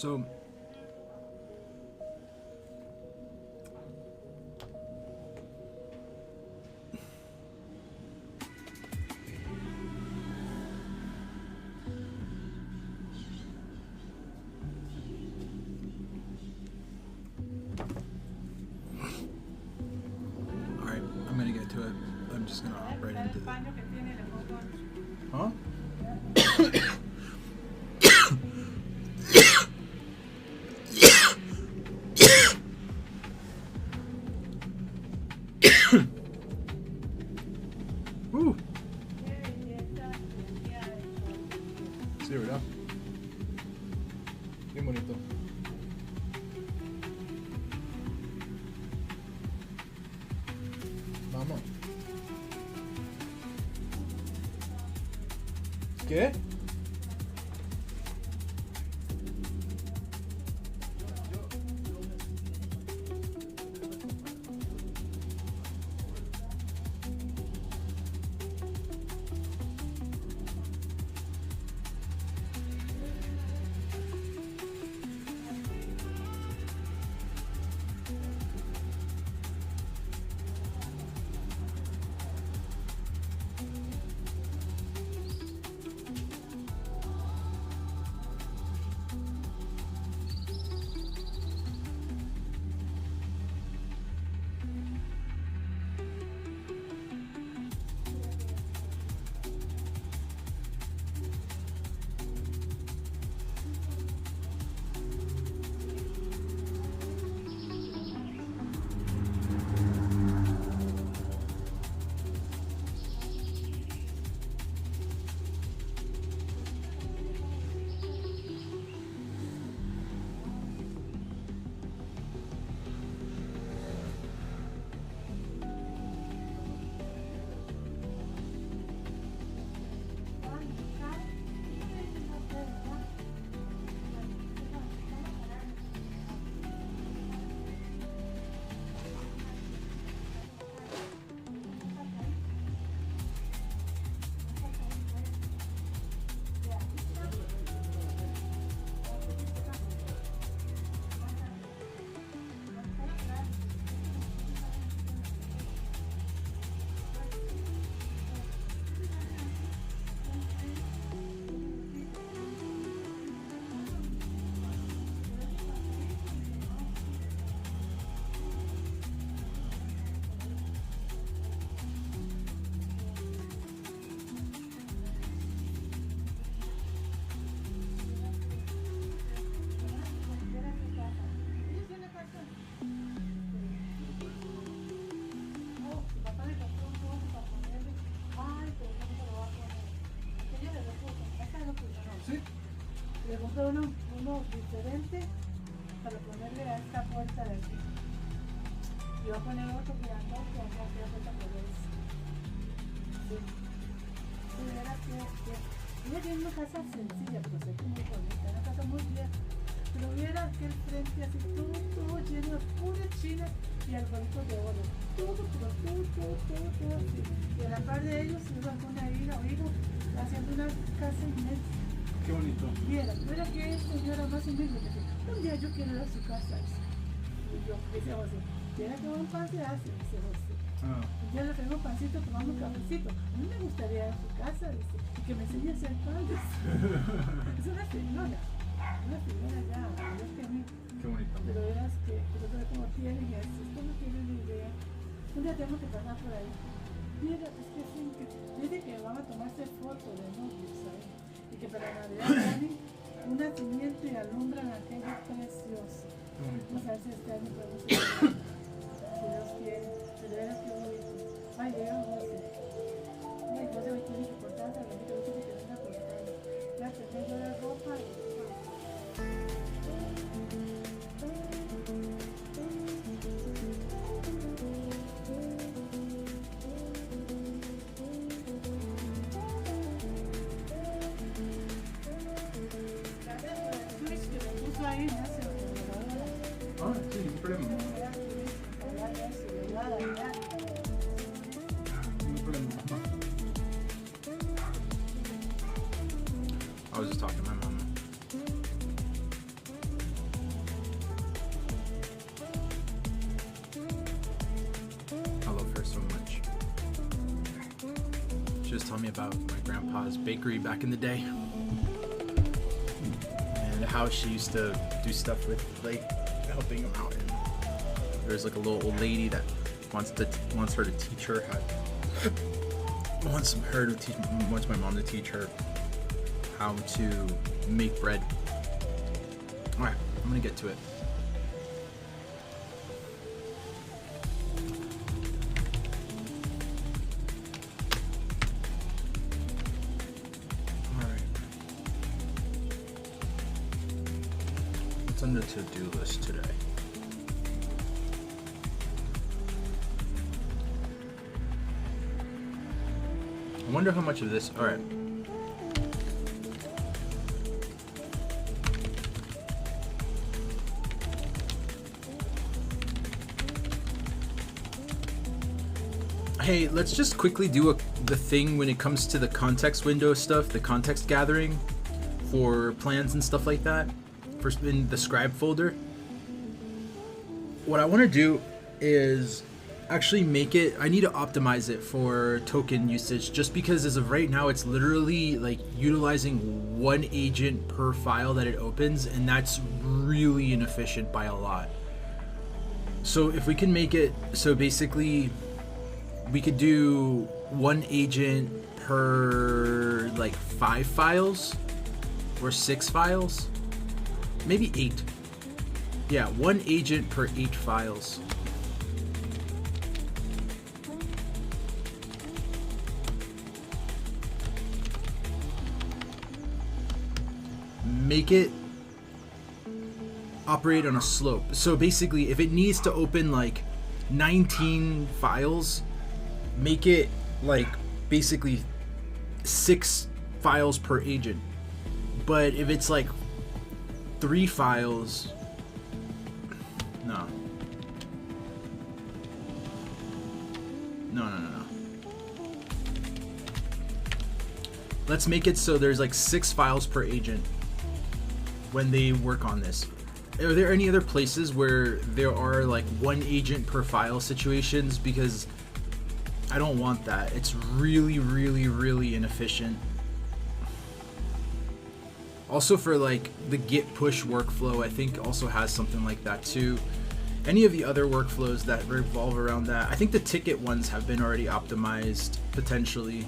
So alright, I'm gonna get to it. I'm just gonna hop right into it. Huh? Woo. Sí, ¿verdad? Bien bonito. Vamos. ¿Qué? Le compré uno diferente para ponerle a esta puerta de aquí. Y voy a poner otro que ando que acá que puerta por eso. Sí. Sí, era que ella tiene una casa sencilla, pero sé que muy bonita, una casa muy vieja. Pero viera que el frente así todo lleno de pura china y arbolitos de oro. Todo así. Y a la par de ellos iba una hija o hijo haciendo una casa inmensa. Qué bonito. Mira que señora más humilde que dice, un día yo quiero ir a su casa. Y yo, dice José, ¿quiere que un pan se hace? Dice José. Un día le traigo un pancito, tomamos un cafecito. A mí me gustaría ir a su casa, dice, y que me enseñe a hacer pan. Es una señora ya, es que a mí. Qué bonito. Pero verás que yo creo como tienen eso, esto no tienen ni idea. Un día tenemos que pasar por ahí. Mira, es que es increíble. Dice que van a tomarse fotos de novios, ¿sabes? Y que para Navidad ponen un nacimiento y alumbran aquello precioso. Vamos a ver si este año podemos ir. Si Dios quiere. Pero verás qué bonito. Ay, llega José. Ay, José hoy tiene que cortar la bendita, dice que te venga a cortar. Ya te tengo la ropa y... Ah, sí, sin problema. No problema. I was just talking to my mama. She was telling me about my grandpa's bakery back in the day, and how she used to do stuff with like helping him out. And there's like a little old lady that wants her to teach her wants my mom to teach her how to make bread. All right, I'm gonna get to it. On the to-do list today. I wonder how much of this. All right. Hey, let's just quickly do the thing when it comes to the context window stuff, the context gathering for plans and stuff like that. In the scribe folder. What I want to do is actually make it, I need to optimize it for token usage, just because as of right now it's literally like utilizing one agent per file that it opens, and that's really inefficient by a lot. So if we can make it so basically we could do one agent per like 5 files or 6 files. Maybe 8. Yeah, one agent per 8 files. Make it operate on a slope. So basically, if it needs to open like 19 files, make it like basically 6 files per agent. But if it's like 3 files, no. Let's make it so there's like 6 files per agent when they work on this. Are there any other places where there are like 1 agent per file situations? Because I don't want that. It's really, really, really inefficient. Also for like the git push workflow, I think also has something like that too. Any of the other workflows that revolve around that, I think the ticket ones have been already optimized potentially.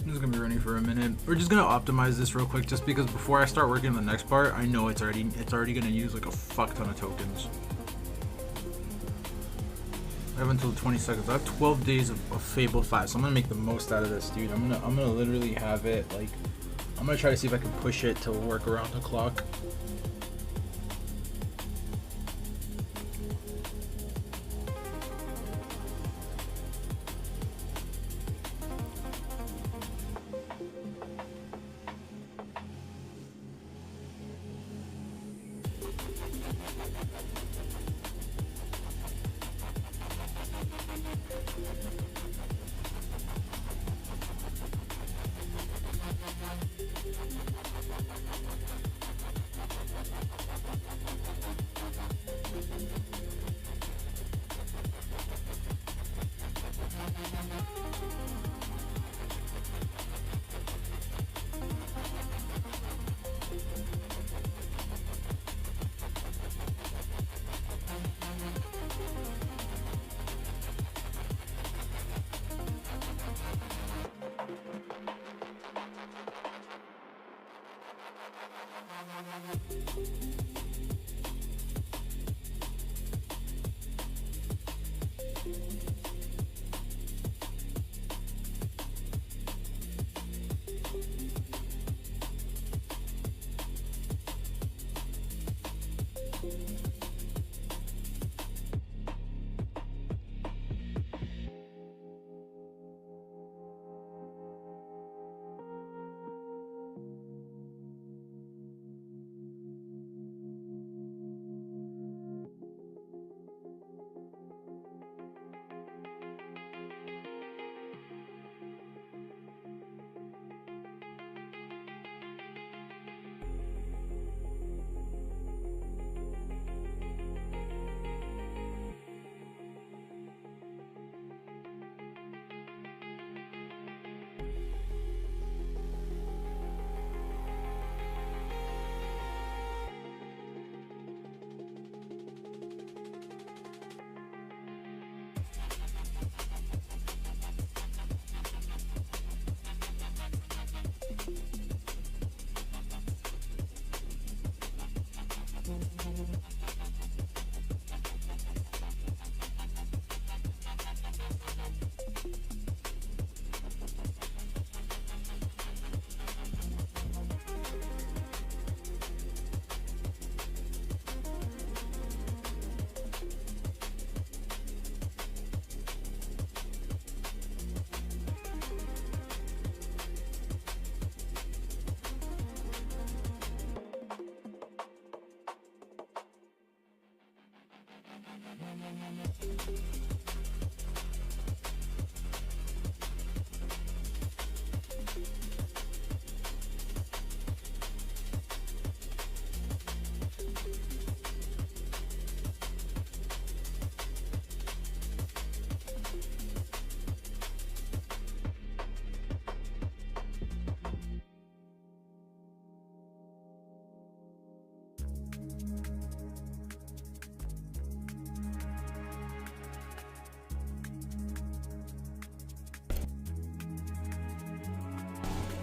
This is gonna be running for a minute. We're just gonna optimize this real quick, just because before I start working on the next part, I know it's already gonna use like a fuck ton of tokens. I have until 20 seconds. I have 12 days of Fable 5, so I'm gonna make the most out of this, dude. I'm gonna literally have it like, I'm gonna try to see if I can push it to work around the clock.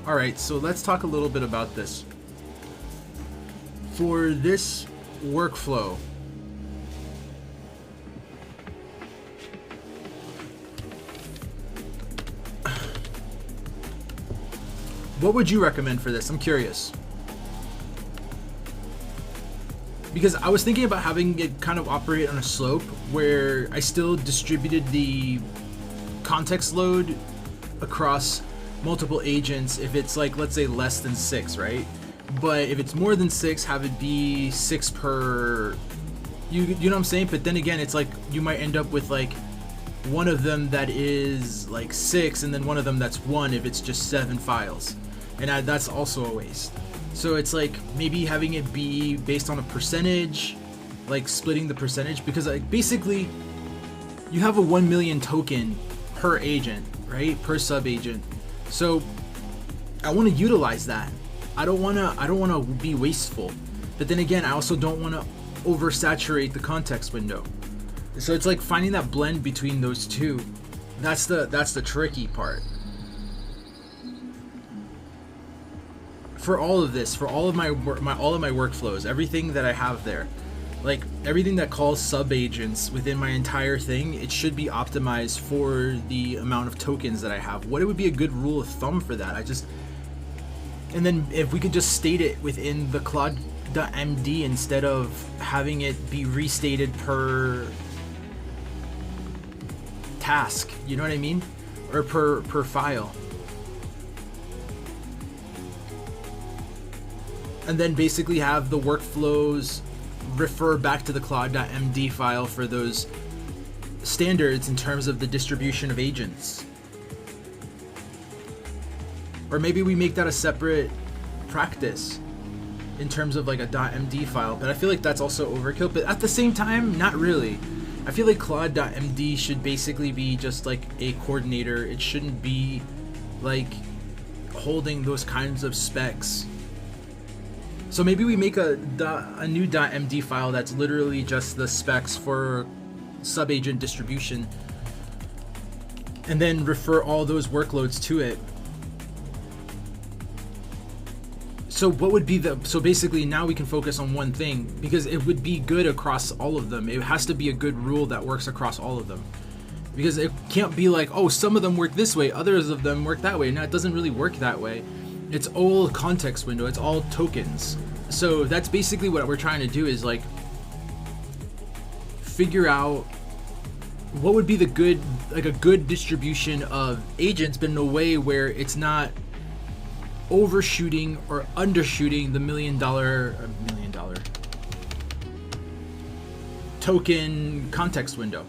All right, so let's talk a little bit about this. For this workflow, what would you recommend for this? I'm curious. Because I was thinking about having it kind of operate on a slope where I still distributed the context load across multiple agents if it's like, let's say, less than 6, right? But if it's more than 6, have it be 6 per, you know what I'm saying? But then again, it's like you might end up with like one of them that is like 6 and then one of them that's 1 if it's just 7 files, and that's also a waste. So it's like maybe having it be based on a percentage, like splitting the percentage, because like basically you have a 1 million token per agent, right? Per sub agent. So I want to utilize that. I don't want to be wasteful. But then again, I also don't want to oversaturate the context window. So it's like finding that blend between those two. That's the tricky part. For all of this, for all of my workflows, everything that I have there, like everything that calls sub agents within my entire thing, it should be optimized for the amount of tokens that I have. What would be a good rule of thumb for that? And then if we could just state it within the Claude.md instead of having it be restated per task, you know what I mean? Or per file. And then basically have the workflows refer back to the Claude.md file for those standards in terms of the distribution of agents. Or maybe we make that a separate practice in terms of like a .md file, but I feel like that's also overkill. But at the same time, not really. I feel like Claude.md should basically be just like a coordinator. It shouldn't be like holding those kinds of specs. So maybe we make a new .md file that's literally just the specs for subagent distribution, and then refer all those workloads to it. So what would be so basically now we can focus on one thing, because it would be good across all of them. It has to be a good rule that works across all of them, because it can't be like, oh, some of them work this way, others of them work that way. No, it doesn't really work that way. It's all context window, it's all tokens. So that's basically what we're trying to do, is like figure out what would be the good, like a good distribution of agents, but in a way where it's not overshooting or undershooting the $1 million token context window.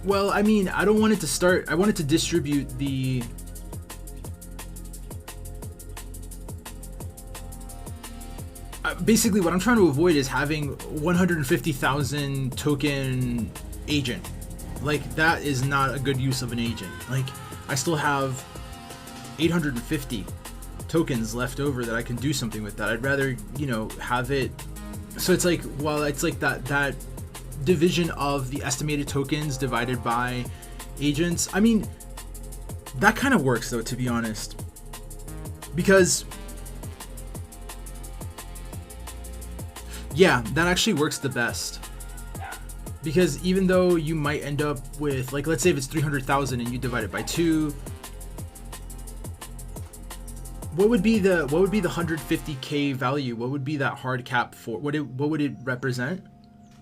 Well, I mean, I don't want it to start. I want it to distribute the. Basically, what I'm trying to avoid is having 150,000 token agent. Like, that is not a good use of an agent. Like, I still have 850 tokens left over that I can do something with that. I'd rather, you know, have it. So it's like, well, it's like that division of the estimated tokens divided by agents. I mean, that kind of works though, to be honest, because yeah, that actually works the best. Because even though you might end up with, like, let's say if it's 300,000 and you divide it by 2, what would be the 150k value? What would be that hard cap for? What would it represent?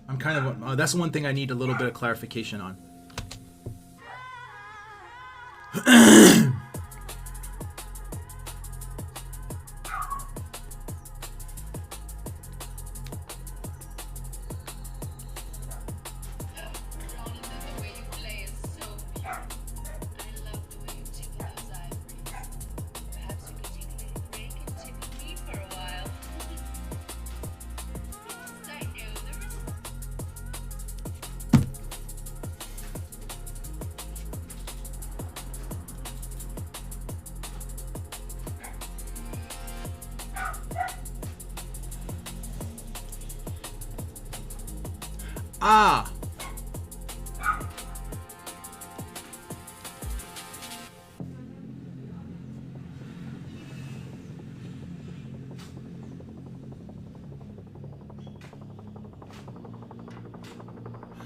I'm kind of that's one thing I need a little bit of clarification on. Ah.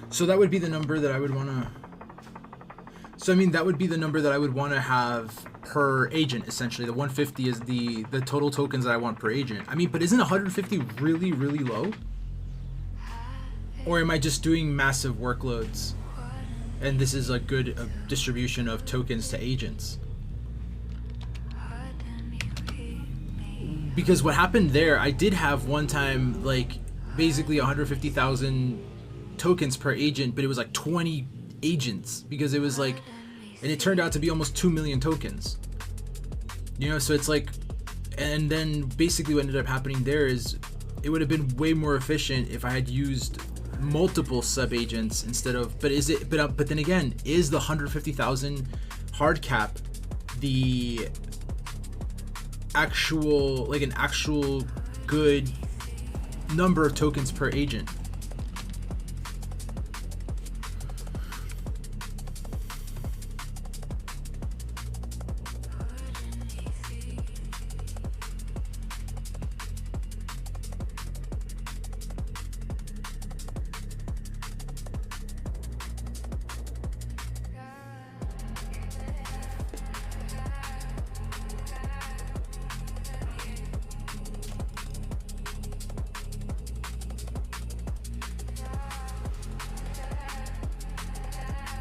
So that would be the number that I would want to. So I mean, that would be the number that I would want to have per agent. Essentially, the 150 is the total tokens that I want per agent. I mean, but isn't 150 really, really low? Or am I just doing massive workloads and this is a good distribution of tokens to agents? Because what happened there, I did have one time like basically 150,000 tokens per agent, but it was like 20 agents because it was like, and it turned out to be almost 2 million tokens. You know, so it's like, and then basically what ended up happening there is it would have been way more efficient if I had used multiple sub agents instead of, but then again, is the 150,000 hard cap the actual, like an actual good number of tokens per agent?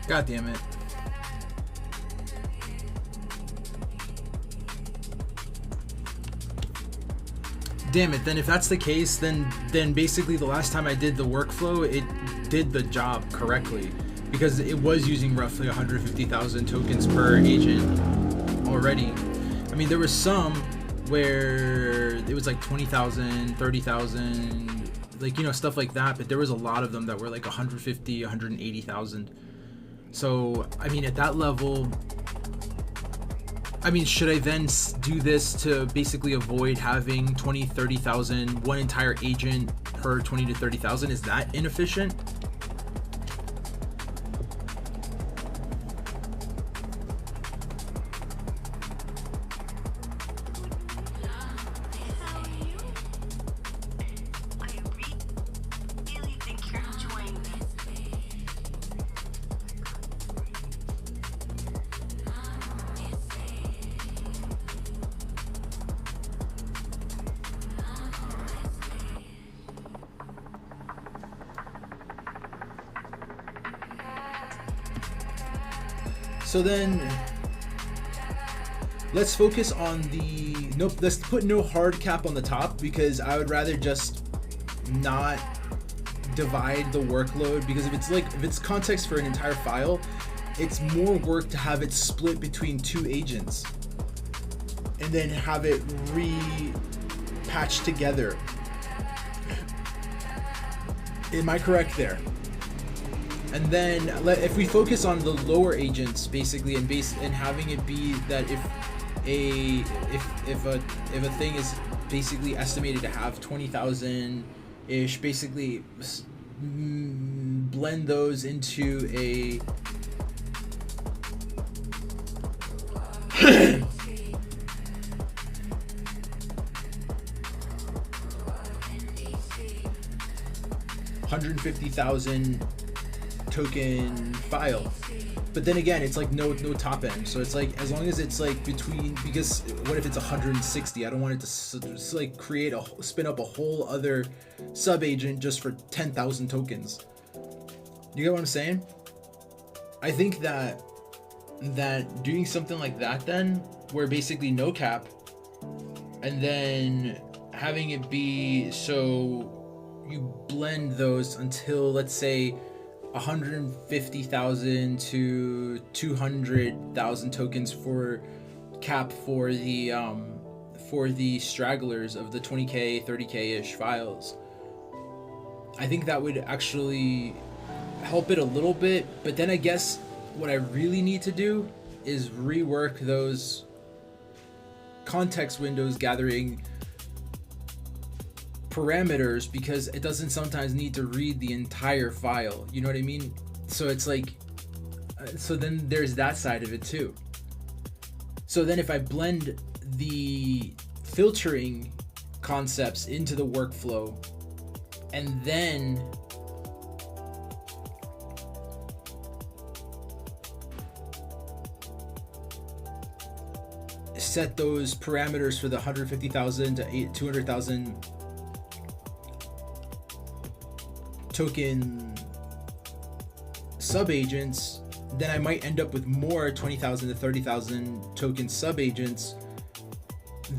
God damn it. Damn it, then if that's the case, then basically the last time I did the workflow, it did the job correctly. Because it was using roughly 150,000 tokens per agent already. I mean, there was some where it was like 20,000, 30,000, like, you know, stuff like that, but there was a lot of them that were like 150, 180,000. So, I mean, at that level, I mean, should I then do this to basically avoid having 20, 30,000, one entire agent per 20 to 30,000? Is that inefficient? So then let's focus on the, nope, let's put no hard cap on the top because I would rather just not divide the workload, because if it's context for an entire file, it's more work to have it split between two agents and then have it patched together. Am I correct there? And then if we focus on the lower agents basically, and having it be that if a thing is basically estimated to have 20,000 ish, basically blend those into a $150,000 token file. But then again, it's like no top end, so it's like as long as it's like between, because what if it's 160? I don't want it to like spin up a whole other sub agent just for 10,000 tokens. You get what I'm saying? I think that doing something like that, then where basically no cap, and then having it be so you blend those until, let's say, 150,000 to 200,000 tokens for cap for the stragglers of the 20k 30k ish files. I think that would actually help it a little bit. But then I guess what I really need to do is rework those context windows gathering parameters, because it doesn't sometimes need to read the entire file, you know what I mean? So it's like, so then there's that side of it too. So then if I blend the filtering concepts into the workflow, and then set those parameters for the 150,000 to 200,000 token sub-agents, then I might end up with more 20,000 to 30,000 token sub-agents.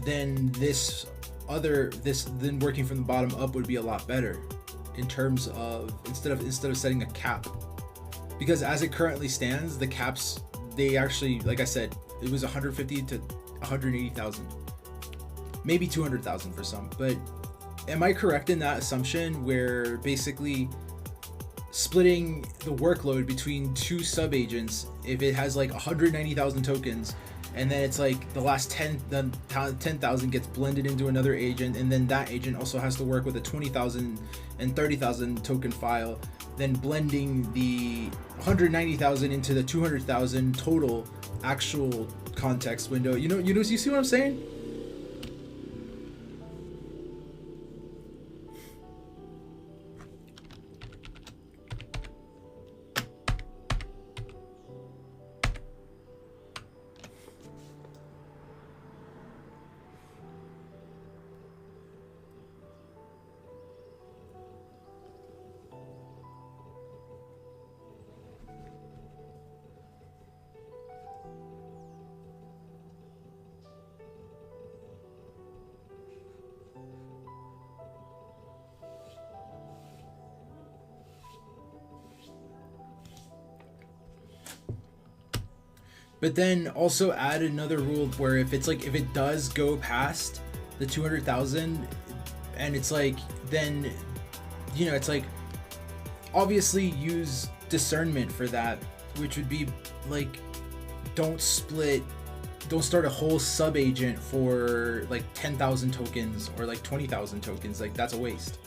Then then working from the bottom up would be a lot better in terms of instead of setting a cap. Because as it currently stands, the caps, they actually, like I said, it was 150 to 180,000, maybe 200,000 for some. But am I correct in that assumption, where basically splitting the workload between two sub-agents, if it has like 190,000 tokens, and then it's like the last 10,000 gets blended into another agent, and then that agent also has to work with a 20,000 and 30,000 token file, then blending the 190,000 into the 200,000 total actual context window. You see what I'm saying? But then also add another rule where if it does go past the 200,000, and it's like, then, it's like, obviously use discernment for that, which would be like, don't start a whole sub agent for like 10,000 tokens or like 20,000 tokens. Like, that's a waste.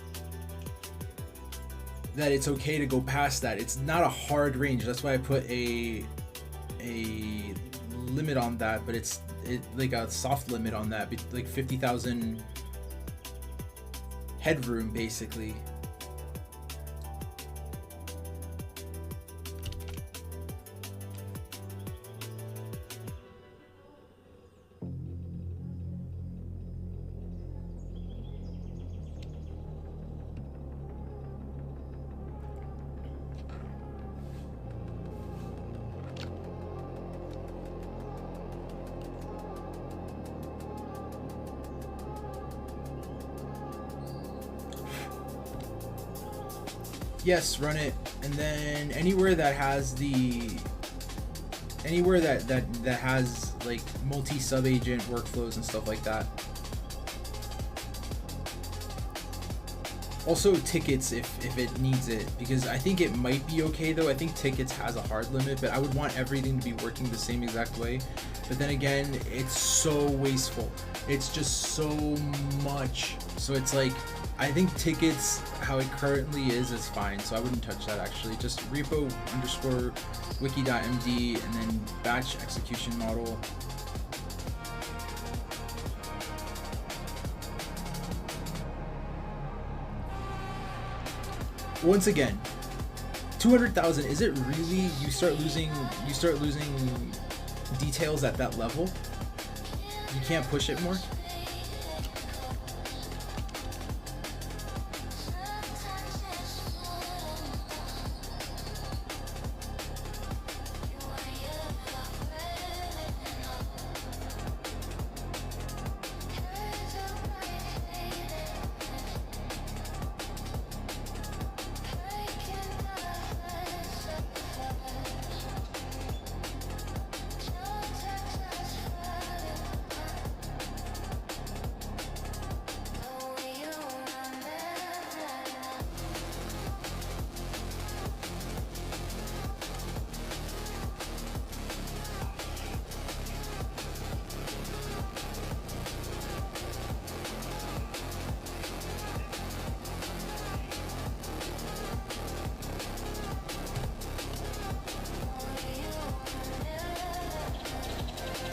That it's okay to go past that. It's not a hard range. That's why I put a limit on that, but it's like a soft limit on that, like 50,000 headroom basically. Yes, run it, and then anywhere that has anywhere that has like multi sub agent workflows and stuff like that. Also tickets if it needs it, because I think it might be okay though. I think tickets has a hard limit, but I would want everything to be working the same exact way. But then again, it's so wasteful. It's just so much. So it's like, I think tickets, how it currently is fine. So I wouldn't touch that actually. Just repo underscore wiki.md and then batch execution model. Once again, 200,000, is it really, you start losing details at that level? You can't push it more?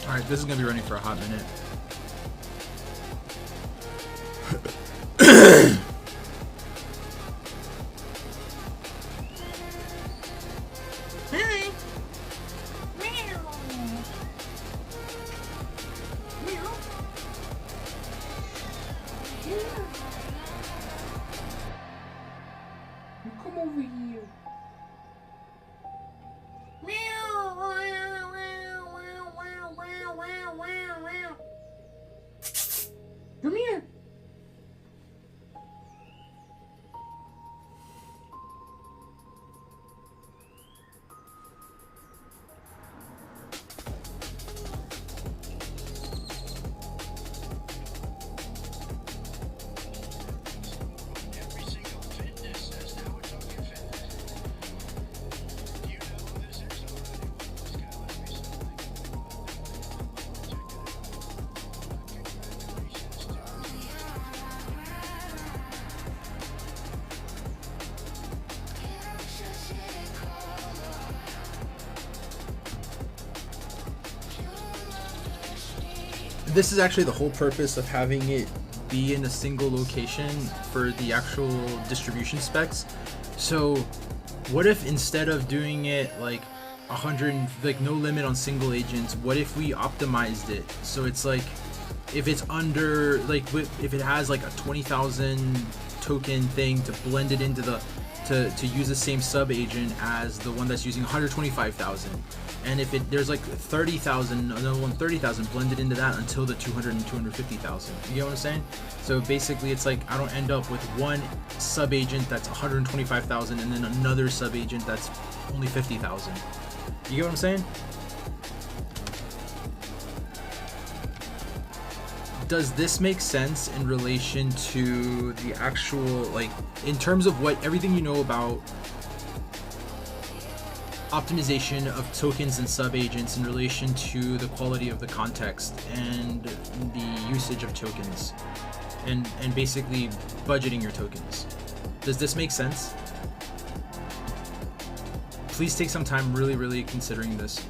Alright, this is gonna be running for a hot minute. Come over here. Come here. This is actually the whole purpose of having it be in a single location for the actual distribution specs. So what if instead of doing it like 100, like no limit on single agents, what if we optimized it so it's like, if it's under, like if it has like a 20,000 token thing, to blend it into the to use the same sub agent as the one that's using 125,000, and if there's like 30,000, another one 30,000, blended into that until the 200 and 250,000. You get what I'm saying? So basically, it's like I don't end up with one sub agent that's 125,000 and then another sub agent that's only 50,000. You get what I'm saying? Does this make sense in relation to the actual, like, in terms of what everything you know about optimization of tokens and sub agents in relation to the quality of the context and the usage of tokens and basically budgeting your tokens? Does this make sense? Please take some time really considering this.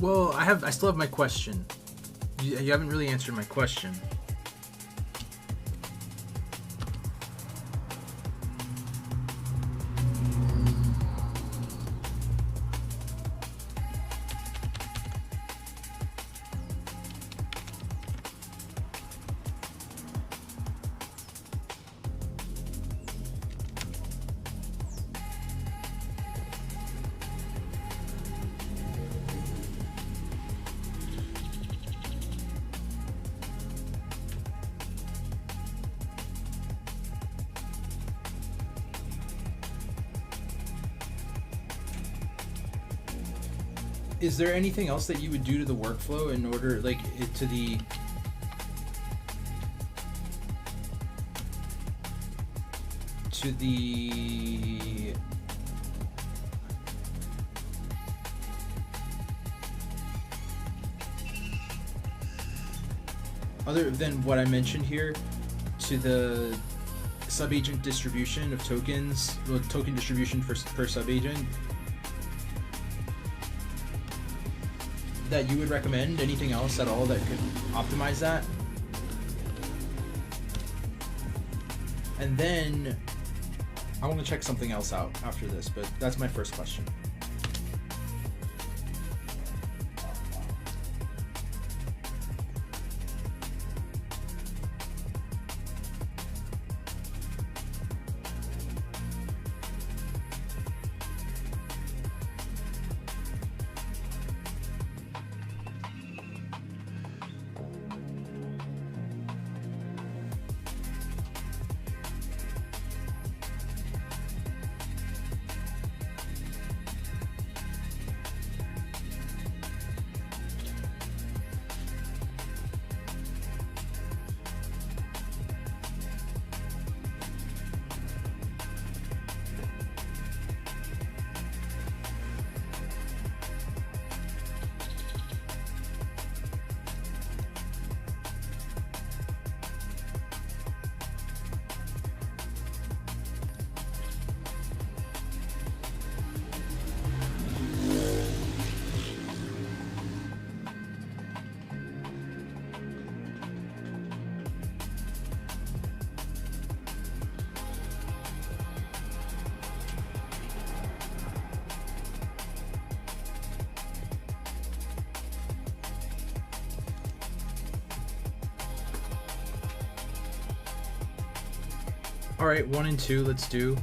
Well, I still have my question. You haven't really answered my question. Is there anything else that you would do to the workflow in order, like, to the other than what I mentioned here, to the subagent distribution of tokens, well, token distribution per subagent, that you would recommend? Anything else at all that could optimize that? And then I want to check something else out after this, but that's my first question. All right, 1 and 2, let's do.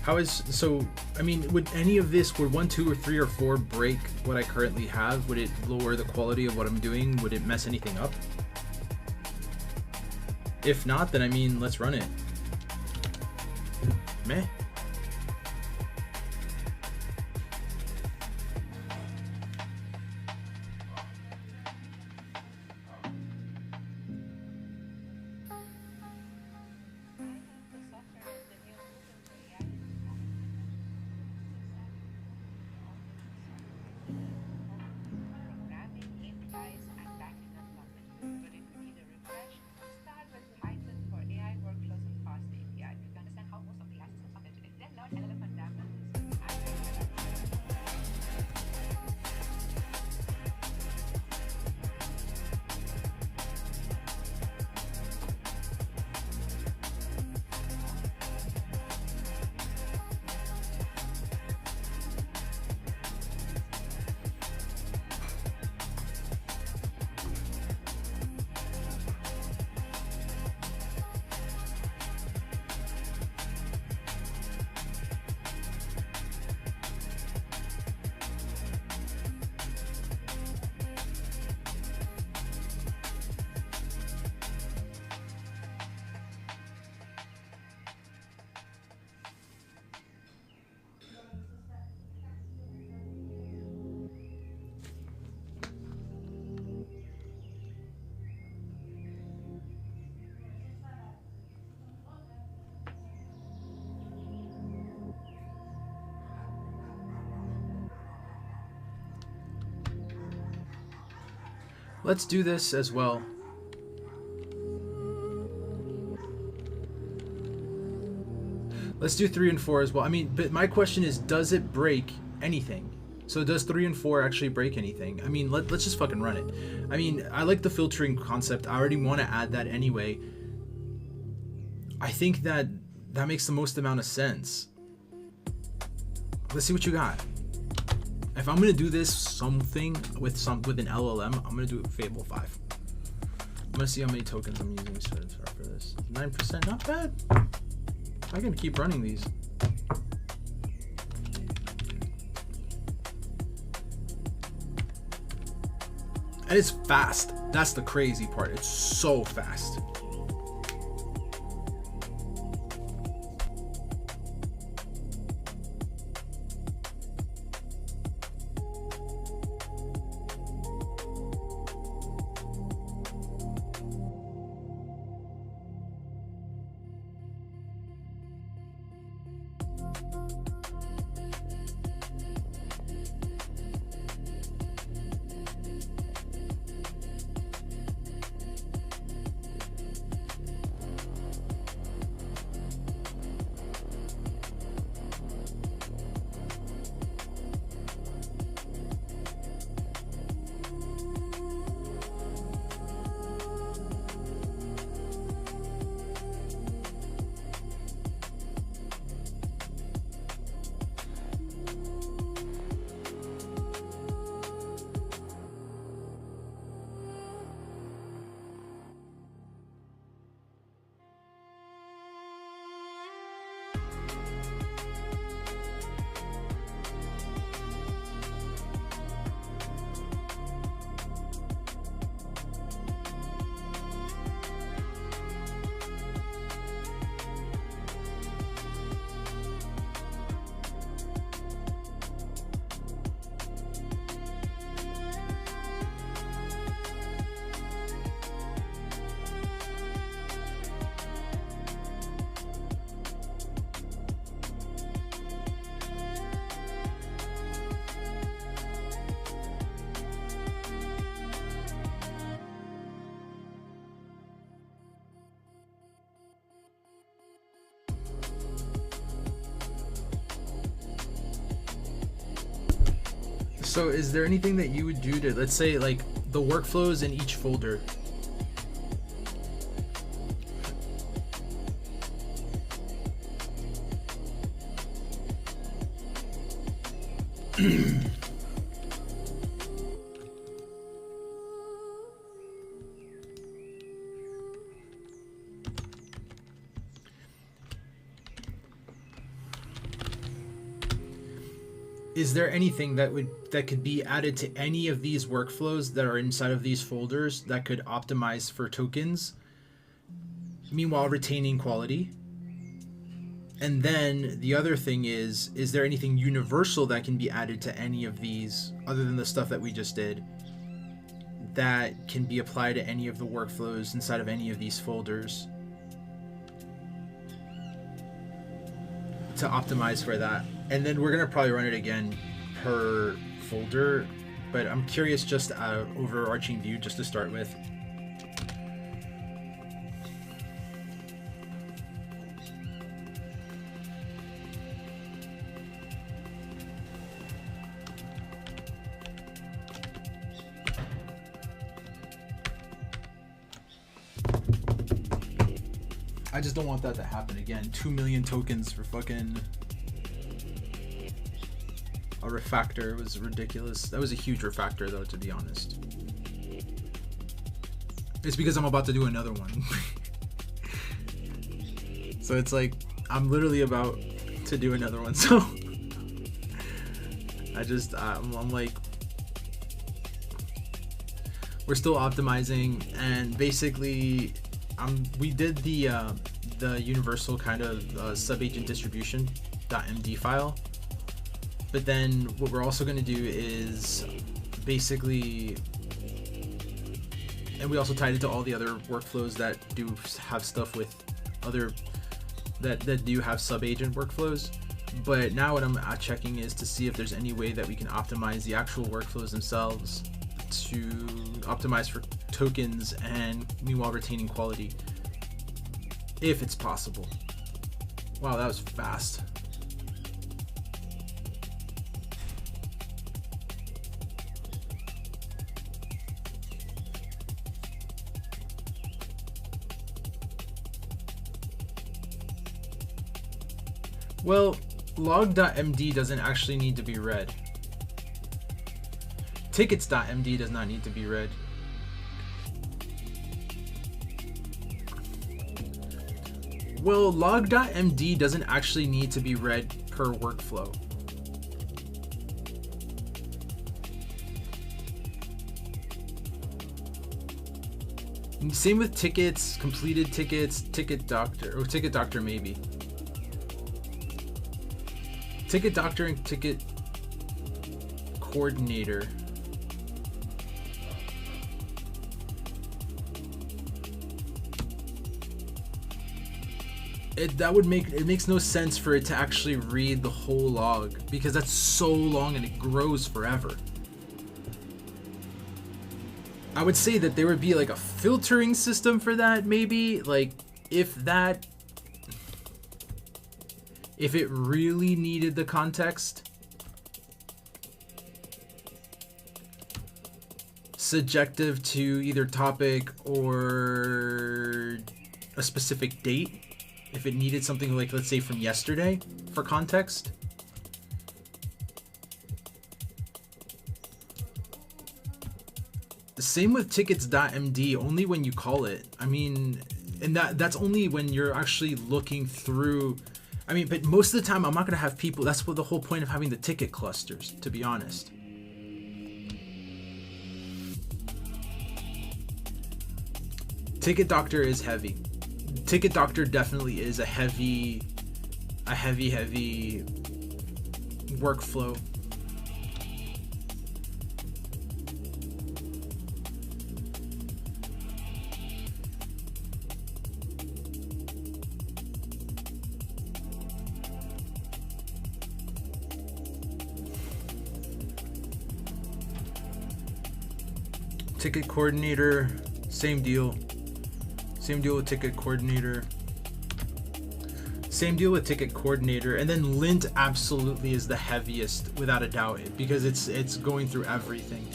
How is, so, I mean, would any of this, would 1, 2, or 3, or 4 break what I currently have? Would it lower the quality of what I'm doing? Would it mess anything up? If not, then I mean, let's run it. Meh. Let's do this as well. Let's do 3 and 4 as well. I mean, but my question is, does it break anything? So does 3 and 4 actually break anything? I mean, let's just fucking run it. I mean, I like the filtering concept. I already want to add that anyway. I think that makes the most amount of sense. Let's see what you got. If I'm gonna do this something with an LLM, I'm gonna do it Fable 5. I'm gonna see how many tokens I'm using for this. 9%, not bad. I can keep running these. And it's fast. That's the crazy part. It's so fast. So is there anything that you would do to, let's say, like the workflows in each folder? is there anything that could be added to any of these workflows that are inside of these folders that could optimize for tokens, meanwhile retaining quality? And then the other thing is there anything universal that can be added to any of these other than the stuff that we just did that can be applied to any of the workflows inside of any of these folders to optimize for that? And then we're gonna probably run it again per folder, but I'm curious, just overarching view just to start with. I just don't want that to happen again. 2 million tokens for fucking a refactor was ridiculous. That was a huge refactor though, to be honest. It's because I'm about to do another one. So it's like, I'm literally about to do another one, so I'm like, we're still optimizing, and basically we did the universal kind of subagent distribution .md file, but then what we're also going to do is basically, and we also tied it to all the other workflows that do have stuff with other that do have subagent workflows. But now what I'm checking is to see if there's any way that we can optimize the actual workflows themselves to optimize for tokens and meanwhile retaining quality, if it's possible. Wow, that was fast. Well, log.md doesn't actually need to be read. Tickets.md does not need to be read. Well, log.md doesn't actually need to be read per workflow. Same with tickets, completed tickets, ticket doctor, or ticket doctor maybe. Ticket doctor and ticket coordinator. It makes no sense for it to actually read the whole log, because that's so long and it grows forever. I would say that there would be like a filtering system for that, maybe, like if it really needed the context, subjective to either topic or a specific date. If it needed something like, let's say, from yesterday for context. The same with tickets.md, only when you call it. I mean, and that's only when you're actually looking through. I mean, but most of the time I'm not going to have people. That's what the whole point of having the ticket clusters, to be honest. Ticket doctor is heavy. Ticket doctor definitely is a heavy workflow. Ticket coordinator, same deal. Same deal with ticket coordinator. Same deal with ticket coordinator. And then lint absolutely is the heaviest, without a doubt, because it's going through everything.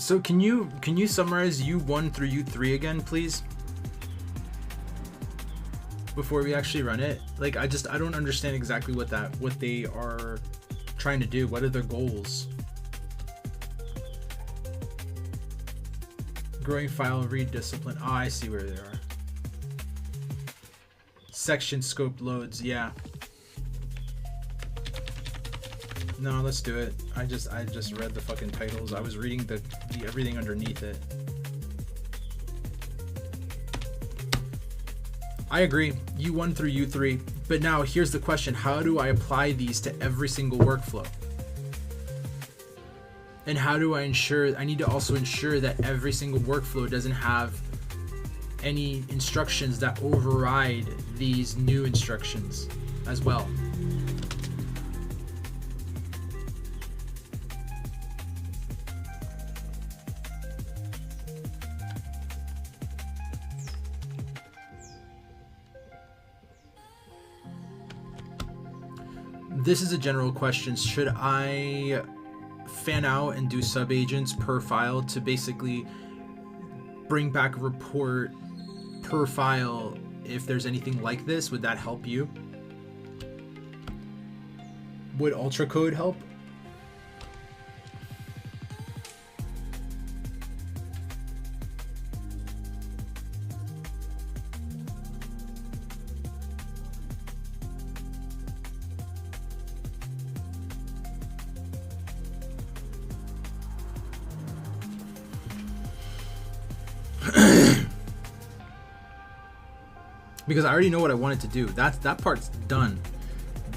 So can you summarize U1 through U3 again, please? Before we actually run it. Like I don't understand exactly what they are trying to do. What are their goals? Growing file read discipline. Oh, I see where they are. Section scope loads, yeah. No, let's do it. I just read the fucking titles. I was reading the everything underneath it. I agree, U1 through U3. But now here's the question: how do I apply these to every single workflow? And how do I ensure? I need to also ensure that every single workflow doesn't have any instructions that override these new instructions as well. This is a general question. Should I fan out and do sub-agents per file to basically bring back a report per file if there's anything like this? Would that help you? Would Ultra Code help? Because I already know what I wanted to do. That part's done.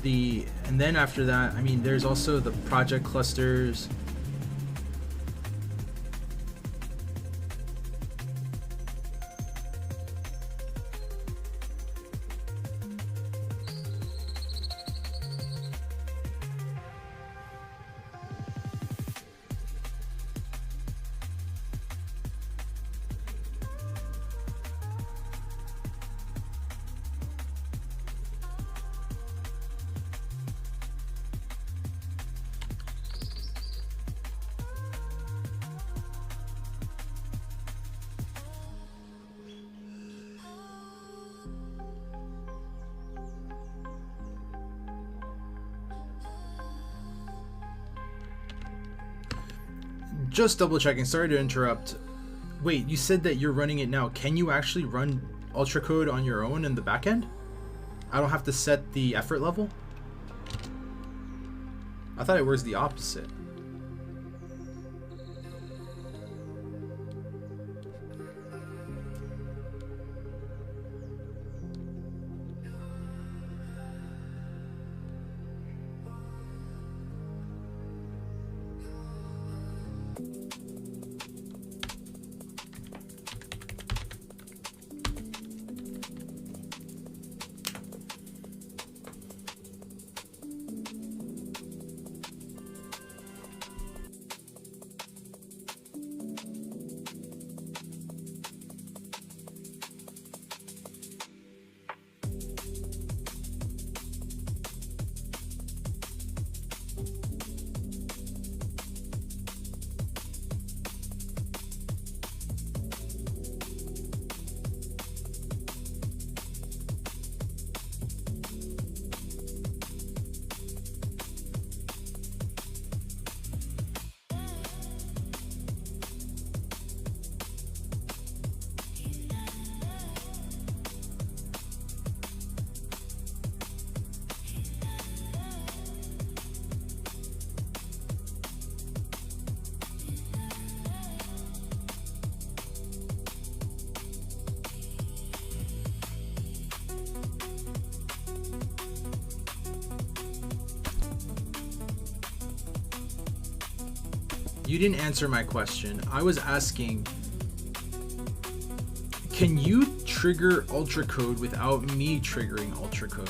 And then after that, I mean, there's also the project clusters. Just double checking, sorry to interrupt. Wait, you said that you're running it now. Can you actually run Ultra Code on your own in the backend? I don't have to set the effort level? I thought it was the opposite. You didn't answer my question. I was asking, can you trigger Ultra Code without me triggering Ultra Code?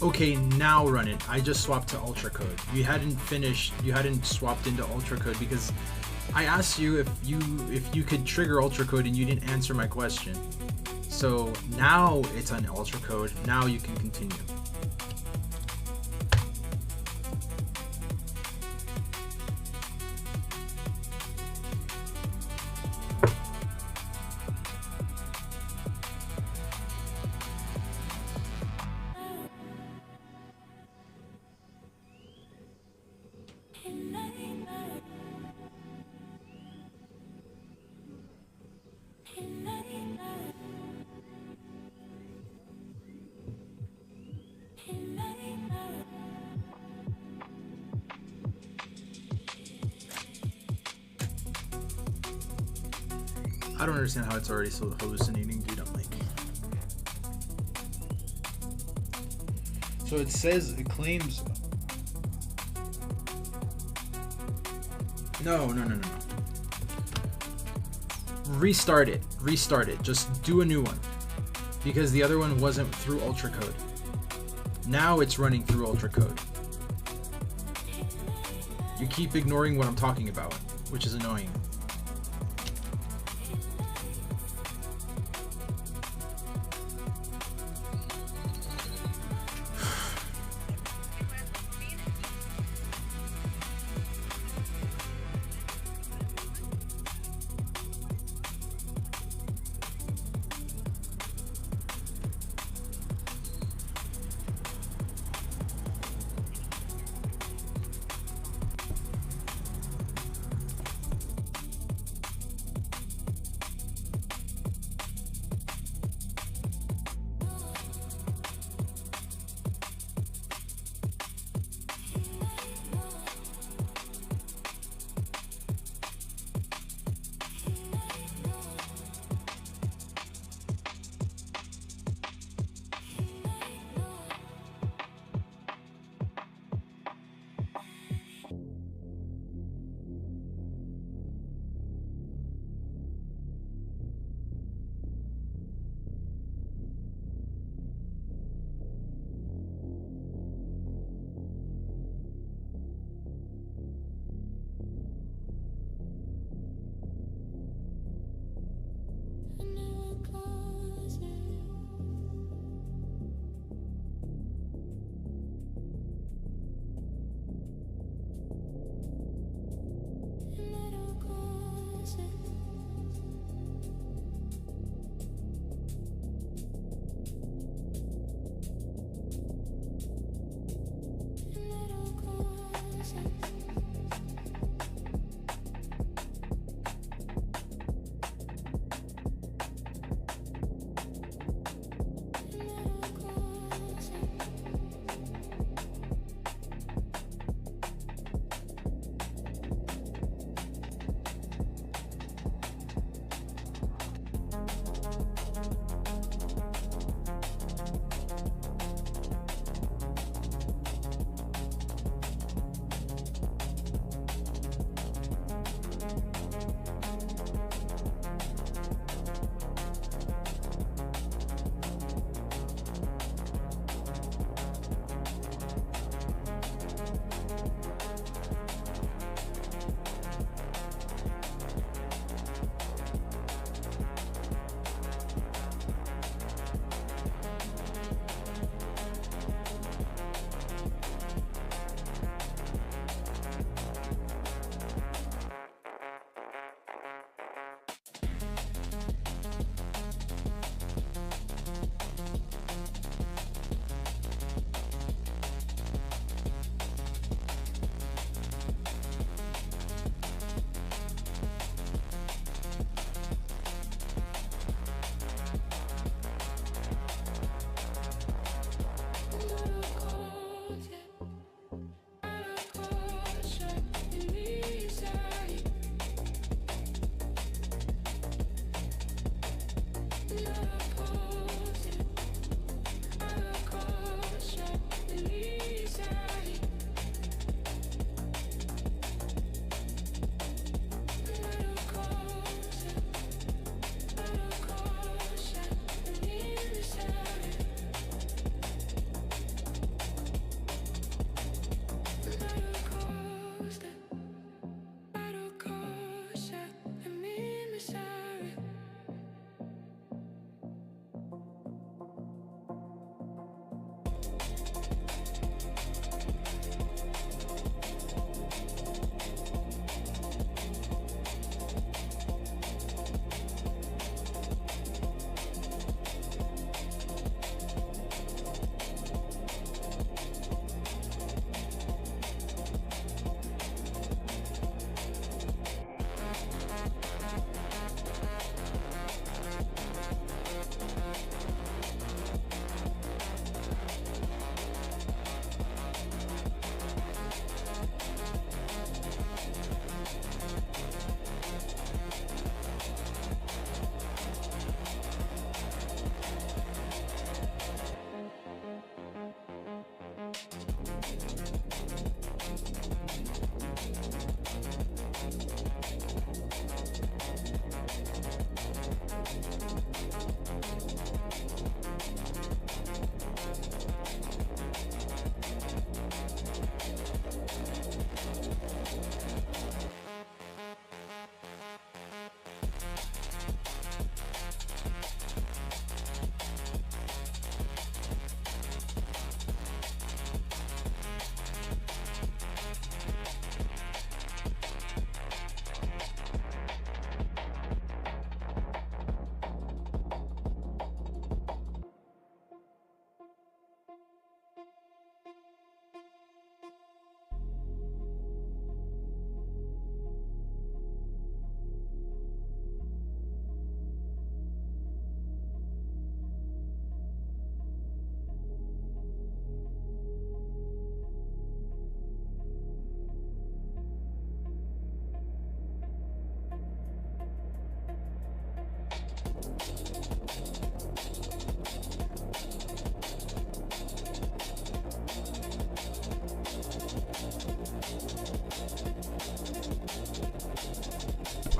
Okay, now run it. I just swapped to ultra code. You hadn't finished. You hadn't swapped into ultra code because I asked you if you could trigger ultra code and you didn't answer my question. So now it's on ultra code. Now you can continue. I don't understand how it's already so hallucinating, dude. I'm like, so it says it claims. No. Restart it. Just do a new one, because the other one wasn't through ultra code. Now it's running through ultra code. You keep ignoring what I'm talking about, which is annoying.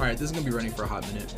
Alright, this is gonna be running for a hot minute.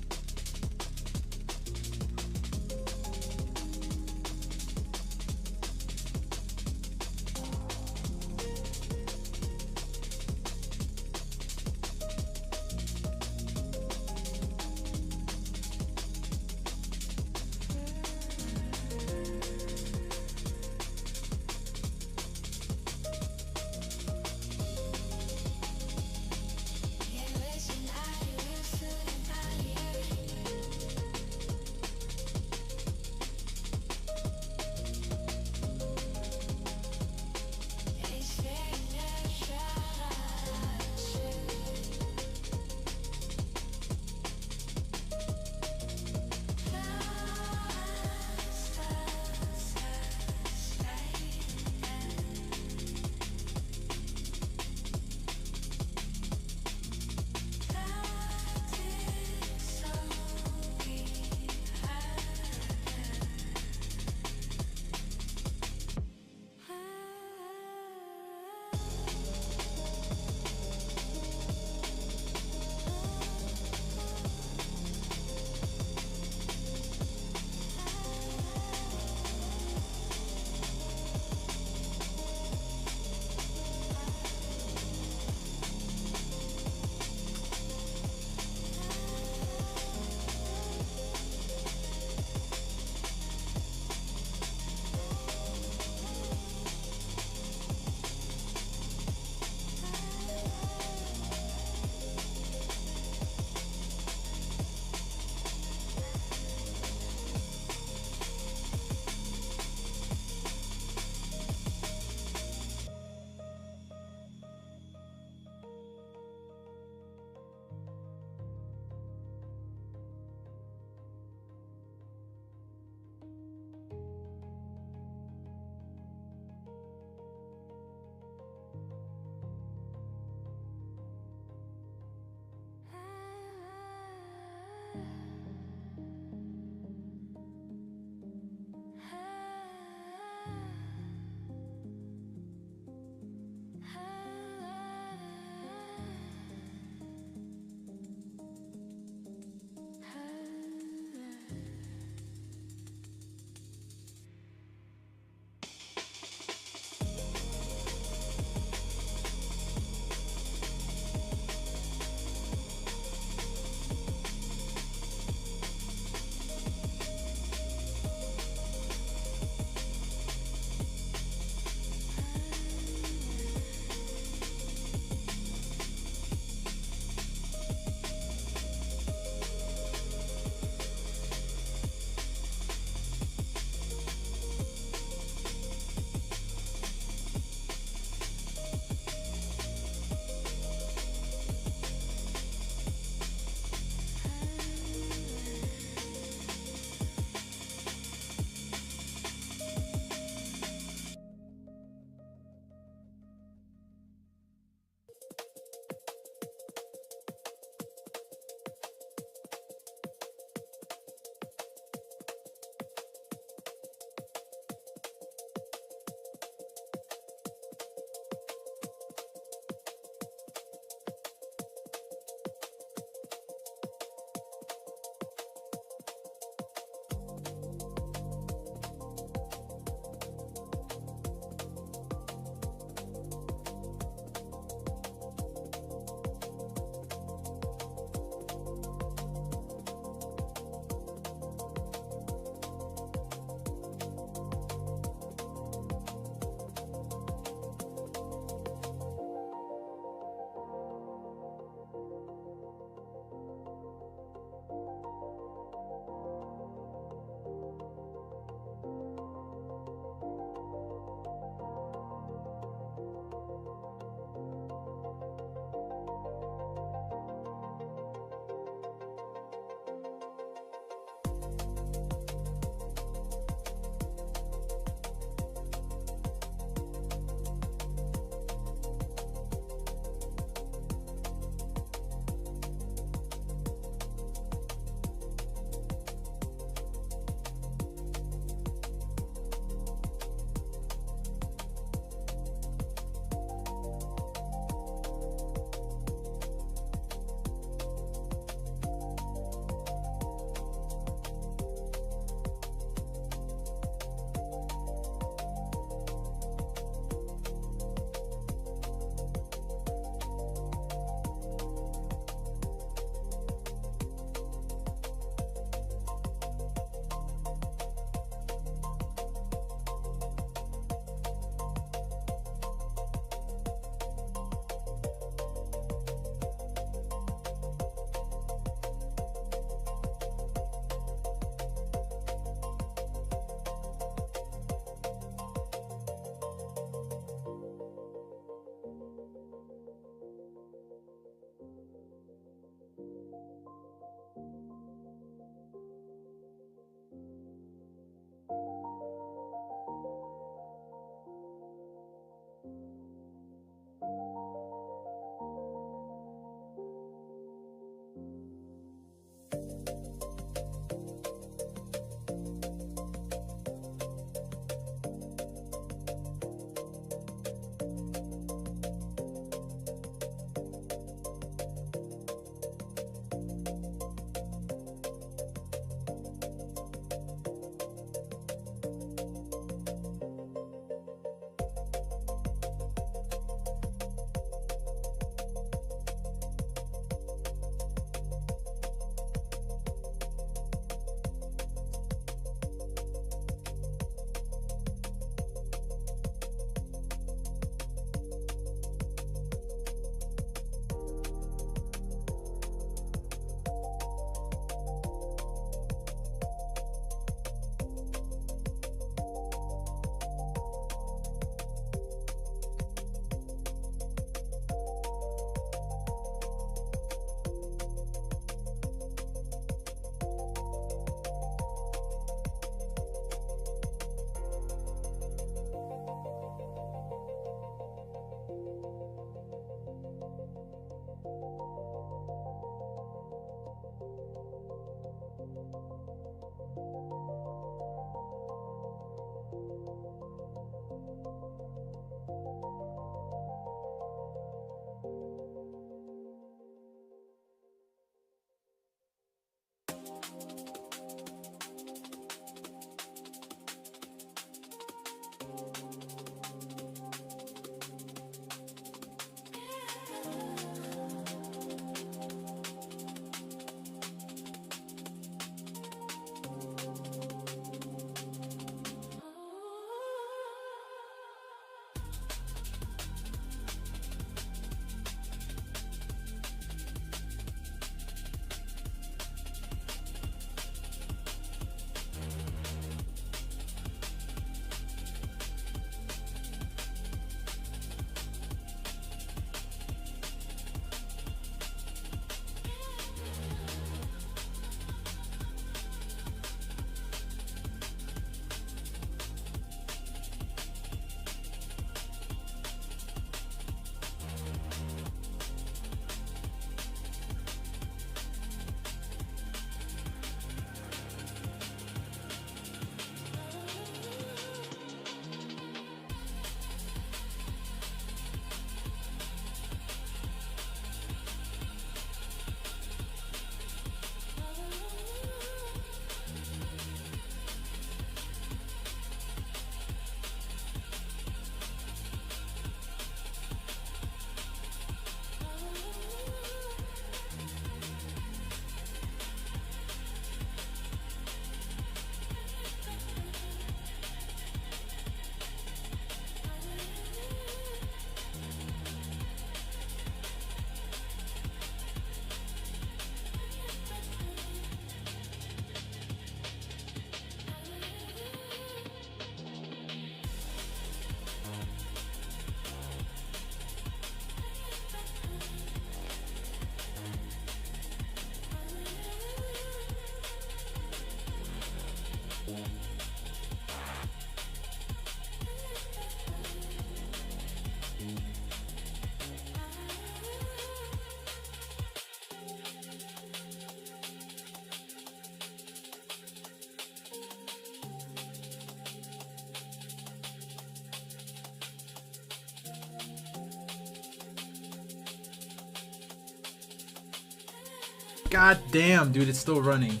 God damn, dude, it's still running.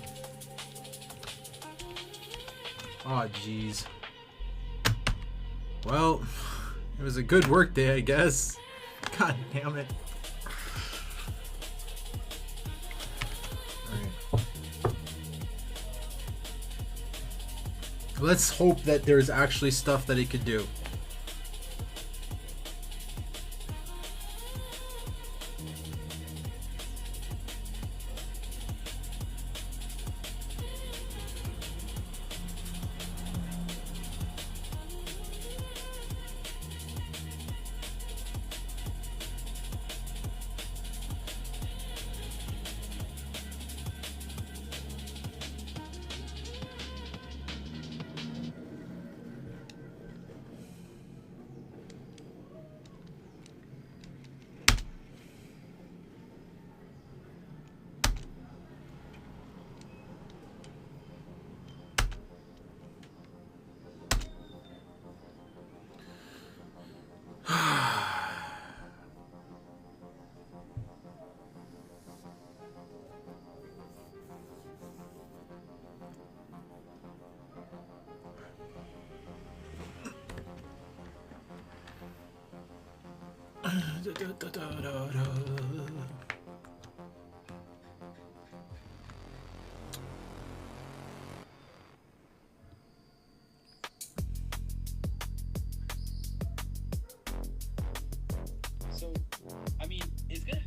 Oh, jeez. Well, it was a good work day, I guess. God damn it. Alright. Let's hope that there's actually stuff that it could do. So, I mean, it's good.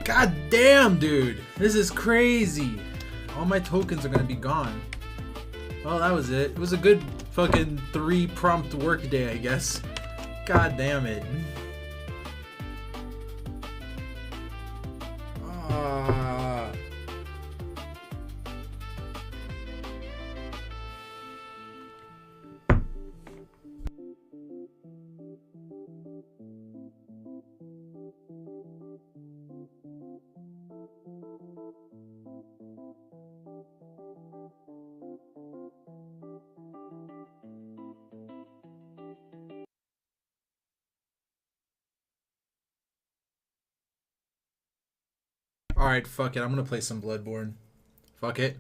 God damn, dude. This is crazy. All my tokens are gonna be gone. Well, that was it. It was a good fucking 3 prompt work day, I guess. God damn it. Alright, fuck it. I'm gonna play some Bloodborne. Fuck it.